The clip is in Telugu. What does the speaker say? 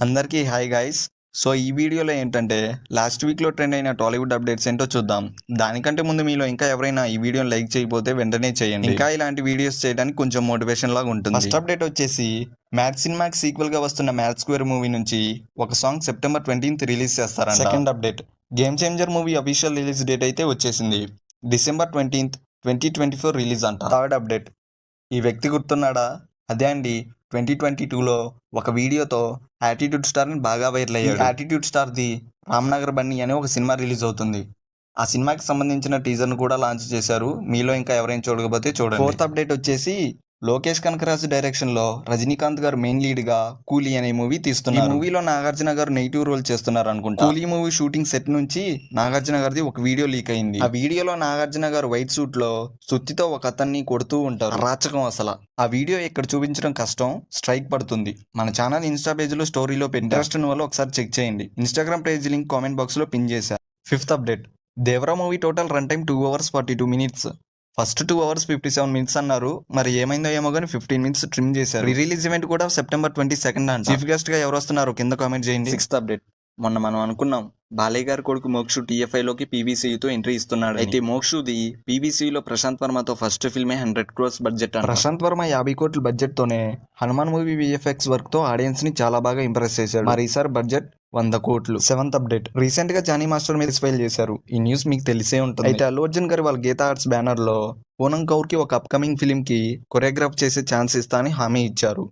అందరికీ హాయ్ గైస్. సో ఈ వీడియోలో ఏంటంటే లాస్ట్ వీక్లో ట్రెండ్ అయిన టాలీవుడ్ అప్డేట్స్ ఏంటో చూద్దాం. దానికంటే ముందు మీలో ఇంకా ఎవరైనా ఈ వీడియోని లైక్ చేయకపోతే వెంటనే చేయండి. ఇంకా ఇలాంటి వీడియోస్ చేయడానికి కొంచెం మోటివేషన్ లాగా ఉంటుంది. ఫస్ట్ అప్డేట్ వచ్చేసి మ్యాథ్స్ సినిమాకి సీక్వెల్గా వస్తున్న మ్యాథ్స్ స్క్వేర్ మూవీ నుంచి ఒక సాంగ్ సెప్టెంబర్ 20th రిలీజ్ చేస్తారంట. Second update, game changer movie official release date అయితే వచ్చేసింది. December 20th, 2024 రిలీజ్ అంట. థర్డ్ అప్డేట్, ఈ వ్యక్తి గుర్తున్నాడా? అదే అండి, 2022లో ఒక వీడియోతో యాటిట్యూడ్ స్టార్ని బాగా వైరల్ అయ్యాడు. యాటిట్యూడ్ స్టార్ది రామ్నగర్ బన్నీ అనే ఒక సినిమా రిలీజ్ అవుతుంది. ఆ సినిమాకి సంబంధించిన టీజర్ను కూడా లాంచ్ చేశారు. మీలో ఇంకా ఎవరైనా చూడకపోతే చూడండి. ఫోర్త్ అప్డేట్ వచ్చేసి లోకేష్ కనకరాజు డైరెక్షన్లో రజనీకాంత్ గారు మెయిన్ లీడ్గా కూలీ అనే మూవీ తీస్తున్నారు. ఈ మూవీలో నాగార్జున గారు నెగిటివ్ రోల్ చేస్తున్నారు అనుకుంటా. కూలీ మూవీ షూటింగ్ సెట్ నుంచి నాగార్జున గారిది ఒక వీడియో లీక్ అయింది. ఆ వీడియోలో నాగార్జున గారు వైట్ సూట్ లో సుత్తితో ఒక అతన్ని కొడుతూ ఉంటారు. రాచకం అసలు. ఆ వీడియో ఇక్కడ చూపించడం కష్టం, స్ట్రైక్ పడుతుంది. మన ఛానల్ ఇన్స్టా పేజ్ లో స్టోరీలో ఇంట్రెస్ట్ ఉన్న వాళ్ళు ఒకసారి చెక్ చేయండి. Instagram page link comment box లో పిన్ చేశారు. Fifth update, Devara movie total run time 2 hours 42 minutes. First 2 hours 57 minutes అన్నారు. మరి ఏమైందో ఏమో కానీ 15 minutes ట్రిమ్ చేశారు. రిలీజ్ ఈవెంట్ కూడా September 22nd అంట. చీఫ్ గెస్ట్ గా ఎవరు వస్తున్నారు కింద కామెంట్ చేయండి. సిక్స్త్ అప్డేట్, మొన్న మనం అనుకున్నాం బాలయ్య గారి కొడుకు మోక్షు TFIలోకి PVCతో ఎంట్రీ ఇస్తున్నాడు. అయితే మోక్షుది PVCలో ప్రశాంత్ వర్మతో ఫస్ట్ ఫిల్మే 100 crores బడ్జెట్. ప్రశాంత్ వర్మ 50 కోట్ల బడ్జెట్ తోనే హనుమాన్ మూవీ VFX వర్క్ తో ఆడియన్స్ ని చాలా బాగా ఇంప్రెస్ చేశాడు. మరి ఈసారి బడ్జెట్ 100 కోట్లు. సెవెంత్ అప్డేట్, రీసెంట్ గా జానీ మాస్టర్ మీద ఫైల్ చేశారు. ఈ న్యూస్ మీకు తెలిసే ఉంటుంది. అయితే అల్లు అర్జున్ గారు వాళ్ళ గీతా ఆర్ట్స్ బ్యానర్ లో పూనం కౌర్ కి ఒక అప్కమింగ్ ఫిలిం కి కొరియోగ్రాఫ్ చేసే ఛాన్స్ ఇస్తా అని హామీ ఇచ్చారు.